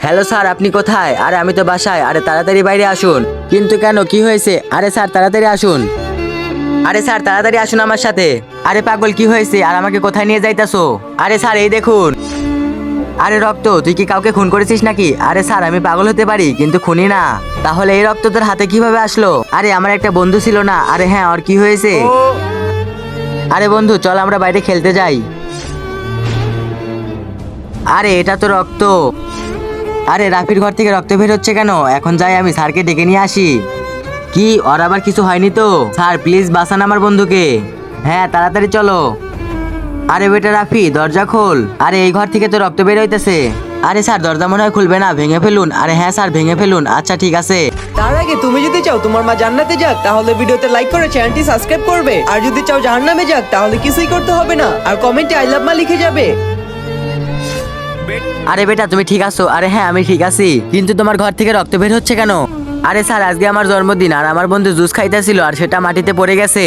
Hello sir, আপনি কোথায়? আরে আমি তো বাসায়। আরে তাড়াতাড়ি বাইরে আসুন। কিন্তু কেন, কি হয়েছে? আরে স্যার তাড়াতাড়ি আসুন। আরে স্যার তাড়াতাড়ি আসুন আমার সাথে। আরে পাগল, কি হয়েছে আর আমাকে কোথায় নিয়ে যাইতাছো? আরে স্যার এই দেখুন। আরে রক্ত, তুই কি কাউকে খুন করেছিস নাকি? আরে স্যার আমি পাগল হতে পারি কিন্তু খুনি না। তাহলে এই রক্ত তোর হাতে কিভাবে আসলো? আরে আমার একটা বন্ধু ছিল না? আরে হ্যাঁ, ওর কি হয়েছে? আরে বন্ধু চল আমরা বাইরে খেলতে যাই। আরে এটা তো রক্ত। আরে রাফির ঘর থেকে রক্ত বের হচ্ছে কেন? এখন যাই আমি স্যারকে ডেকে নিয়ে আসি। কি, ওর আবার কিছু হয়নি তো? স্যার প্লিজ বাঁচান আমার বন্ধুকে। হ্যাঁ তাড়াতাড়ি চলো। আরে বেটা রাফি, দরজা খোল। আরে এই ঘর থেকে তো রক্ত বের হইতেছে। আরে স্যার দরজা মনে হয় খুলবে না, ভেঙে ফেলুন। আরে হ্যাঁ স্যার ভেঙে ফেলুন। আচ্ছা ঠিক আছে। তার আগে তুমি যদি চাও তোমার মা জান্নাতে যাক তাহলে ভিডিওতে লাইক করে চ্যানেলটি সাবস্ক্রাইব করবে, আর যদি চাও জাহান্নামে যাক তাহলে কিছুই করতে হবে না, আর কমেন্টে আই লাভ মা লিখে যাবে। আরে বেটা তুমি ঠিক আছো? আরে হ্যাঁ আমি ঠিক আছি, কিন্তু তোমার ঘর থেকে রক্ত বের হচ্ছে কেন? আরে স্যার আজকে আমার জন্মদিন আর আমার বন্ধু জুস খাইতেছিল আর সেটা মাটিতে পড়ে গেছে।